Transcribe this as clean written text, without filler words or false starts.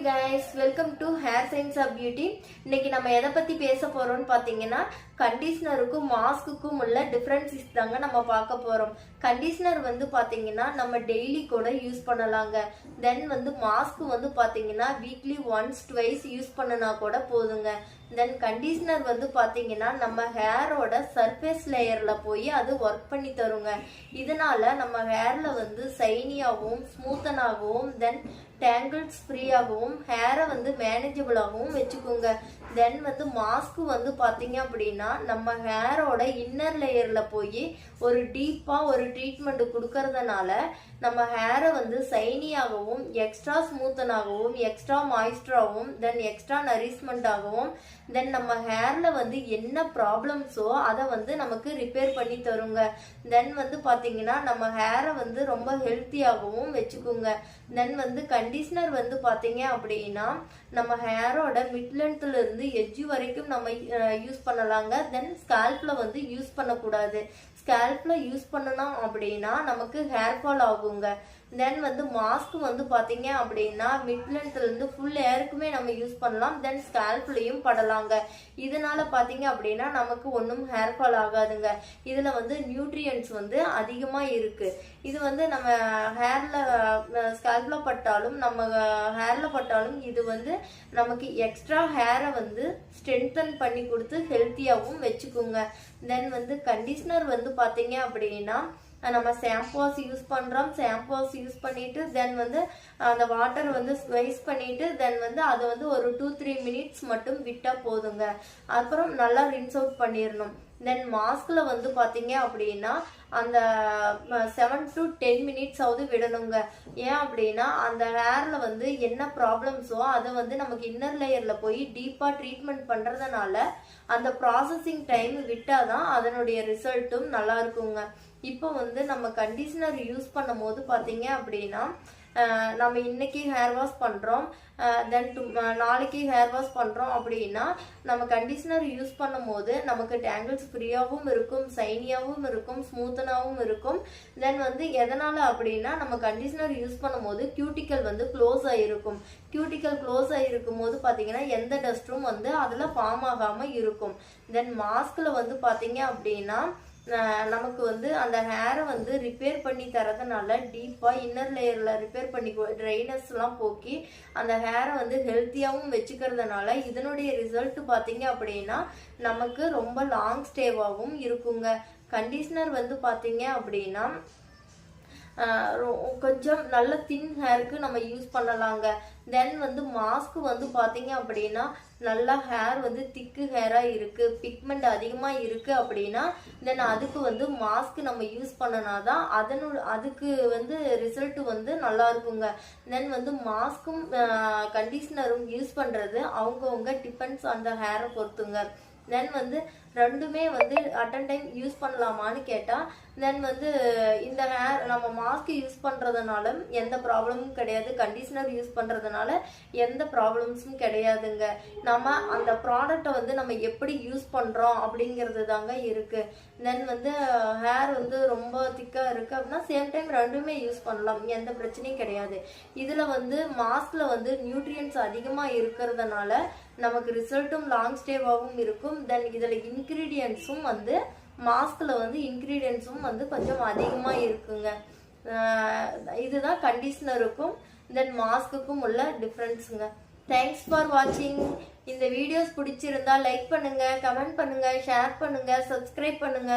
guys, welcome to Hair Science of Beauty. இன்னைக்கு நம்ம எதை பத்தி பேச போறோம்னு பாத்தீங்கன்னா கண்டிஷனருக்கும் மாஸ்க்குக்கும் உள்ள டிஃபரன்சஸ் தாங்க நம்ம பார்க்க போறோம். கண்டிஷனர் வந்து பாத்தீங்கன்னா நம்ம டெய்லி கூட யூஸ் பண்ணலாங்க. தென் வந்து மாஸ்க் வந்து பாத்தீங்கன்னா வீக்லி ஒன்ஸ் ட்வைஸ் யூஸ் பண்ணனா கூட போதுங்க. தென் கண்டிஷனர் வந்து பாத்தீங்கன்னா நம்ம ஹேரோட சர்ஃபேஸ் லேயர்ல போய் அது ஒர்க் பண்ணி தருங்க. இதனால நம்ம ஹேர்ல வந்து சைனியாகவும் ஸ்மூத்தனாகவும் தென் டேங்கிள்ஸ் ஃப்ரீயாகவும் ஹேரை வந்து மேனேஜபிளாகவும் வச்சுக்கோங்க. தென் வந்து மாஸ்க் வந்து பாத்தீங்க அப்படின்னா நம்ம ஹேரோட இன்னர் லேயர்ல போய் ஒரு டீப்பா ஒரு ட்ரீட்மெண்ட் கொடுக்கறதுனால நம்ம ஹேரை வந்து சைனியாகவும் எக்ஸ்ட்ரா ஸ்மூத்தனாகவும் எக்ஸ்ட்ரா மாய்ஸ்டராகவும் தென் எக்ஸ்ட்ரா நரிஷ்மெண்ட் ஆகவும் தென் நம்ம ஹேர்ல வந்து என்ன ப்ராப்ளம்ஸோ அதை வந்து நமக்கு ரிப்பேர் பண்ணி தருங்க. தென் வந்து பாத்தீங்கன்னா நம்ம ஹேரை வந்து ரொம்ப ஹெல்த்தியாகவும் வச்சுக்கோங்க. தென் வந்து கண்டிஷனர் வந்து பாத்தீங்க அப்படின்னா நம்ம ஹேரோட மிட் லென்த்ல இருந்து எட்ஜ் வரைக்கும் நம்ம யூஸ் பண்ணலாங்க. தென் ஸ்கால்ப்ல வந்து யூஸ் பண்ணக்கூடாது. ஸ்கால்ப்ல யூஸ் பண்ணணும் அப்படின்னா நமக்கு ஹேர் ஃபால் ஆகுங்க. தென் வந்து மாஸ்க் வந்து பாத்தீங்க அப்படின்னா மிட் லென்த்ல இருந்து ஃபுல் ஹேருக்குமே நம்ம யூஸ் பண்ணலாம். தென் ஸ்கால்ப்லயும் படலாங்க. இதனால பாத்தீங்க அப்படின்னா நமக்கு ஒன்றும் ஹேர் ஃபால் ஆகாதுங்க. இதுல வந்து நியூட்ரியன்ஸ் வந்து அதிகமா இருக்கு. இது வந்து நம்ம ஹேர்ல ஸ்கால்ப்ல பட்டாலும் நம்ம ஹேர்ல பட்டாலும் இது வந்து நமக்கு எக்ஸ்ட்ரா ஹேரை வந்து ஸ்ட்ரென்தன் பண்ணி கொடுத்து ஹெல்த்தியாகவும் வச்சுக்கோங்க. தென் வந்து கண்டிஷனர் வந்து பாத்தீங்க அப்படின்னா நம்ம ஷாம்பூஸ் யூஸ் பண்றோம். ஷாம்பூஸ் யூஸ் பண்ணிட்டு தென் வந்து அந்த வாட்டர் வந்து ஸ்வைஸ் பண்ணிட்டு தென் வந்து அதை வந்து ஒரு 2-3 மினிட்ஸ் மட்டும் விட்டா போதுங்க. அப்புறம் நல்லா ரின்ஸ் அவுட் பண்ணிடணும். தென் மாஸ்க்ல வந்து பாத்தீங்க அப்படின்னா அந்த 7 to 10 மினிட்ஸ் ஆவது விடணுங்க. ஏன் அப்படின்னா அந்த ஹேர்ல வந்து என்ன ப்ராப்ளம்ஸோ அதை வந்து நமக்கு இன்னர் லேயர்ல போய் டீப்பா ட்ரீட்மெண்ட் பண்றதுனால அந்த ப்ராசஸிங் டைம் விட்டாதான் அதனுடைய ரிசல்ட்டும் நல்லா இருக்குங்க. இப்போ வந்து நம்ம கண்டிஷனர் யூஸ் பண்ணும் போது பாத்தீங்க அப்படின்னா நம்ம இன்னைக்கு ஹேர் வாஷ் பண்றோம் தென் நாளைக்கு ஹேர் வாஷ் பண்றோம் அப்படின்னா நம்ம கண்டிஷனர் யூஸ் பண்ணும் போது நமக்கு டேங்கிள்ஸ் ஃப்ரீயாகவும் இருக்கும், சைனியாகவும் இருக்கும், ஸ்மூத்தனாகவும் இருக்கும். தென் வந்து எதனால அப்படின்னா நம்ம கண்டிஷனர் யூஸ் பண்ணும் போது கியூட்டிக்கல் வந்து க்ளோஸ் ஆயிருக்கும். கியூட்டிக்கல் க்ளோஸ் ஆயிருக்கும் போது பாத்தீங்கன்னா எந்த டஸ்டும் வந்து அதுல ஃபார்ம் ஆகாம இருக்கும். தென் மாஸ்க்ல வந்து பாத்தீங்க அப்படின்னா நமக்கு வந்து அந்த ஹேரை வந்து ரிப்பேர் பண்ணி தரதுனால டீப்பா இன்னர் லேயர்ல ரிப்பேர் பண்ணி ட்ரைனஸ் எல்லாம் போக்கி அந்த ஹேரை வந்து ஹெல்த்தியாகவும் வச்சுக்கிறதுனால இதனுடைய ரிசல்ட் பாத்தீங்க அப்படின்னா நமக்கு ரொம்ப லாங் ஸ்டேவாகவும் இருக்குங்க. கண்டிஷனர் வந்து பாத்தீங்க அப்படின்னா கொஞ்சம் நல்ல தின் ஹேருக்கு நம்ம யூஸ் பண்ணலாங்க. தென் வந்து மாஸ்க் வந்து பாத்தீங்க அப்படின்னா நல்லா ஹேர் வந்து திக்கு ஹேரா இருக்கு, பிக்மெண்ட் அதிகமா இருக்கு அப்படின்னா தென் அதுக்கு வந்து மாஸ்க் நம்ம யூஸ் பண்ணனாதான் அதுக்கு வந்து ரிசல்ட் வந்து நல்லா இருக்குங்க. தென் வந்து மாஸ்க்கும் கண்டிஷனரும் யூஸ் பண்றது அவங்கவுங்க டிபெண்ட்ஸ் ஆன் த ஹேரை பொறுத்துங்க. தென் வந்து ரெண்டுமே வந்து அட்டன் டைம் யூஸ் பண்ணலாமான்னு கேட்டா தென் வந்து இந்த ஹேர் நம்ம மாஸ்க் யூஸ் பண்றதுனால எந்த ப்ராப்ளமும் கிடையாது, கண்டிஷனர் யூஸ் பண்றதுனால எந்த ப்ராப்ளம்ஸும் கிடையாதுங்க. நம்ம அந்த ப்ராடக்டை வந்து நம்ம எப்படி யூஸ் பண்றோம் அப்படிங்கிறது தாங்க இருக்கு. தென் வந்து ஹேர் வந்து ரொம்ப திக்கா இருக்கு அப்படின்னா சேம் டைம் ரெண்டுமே யூஸ் பண்ணலாம், எந்த பிரச்சனையும் கிடையாது. இதுல வந்து மாஸ்க்ல வந்து நியூட்ரியன்ஸ் அதிகமா இருக்கிறதுனால நமக்கு ரிசல்ட்டும் லாங் ஸ்டேவாகவும் இருக்கும். தென் இதுல இன்கிரீடியன்ஸும் வந்து மாஸ்க்ல வந்து இன்கிரீடியன்ஸும் வந்து கொஞ்சம் அதிகமா இருக்குங்க. இதுதான் கண்டிஷனருக்கும் தென் மாஸ்க்குக்கும் உள்ள டிஃபரன்ஸுங்க. தேங்க்ஸ் ஃபார் வாட்சிங். இந்த வீடியோஸ் பிடிச்சிருந்தா லைக் பண்ணுங்க, கமெண்ட் பண்ணுங்க, ஷேர் பண்ணுங்க, சப்ஸ்கிரைப் பண்ணுங்க.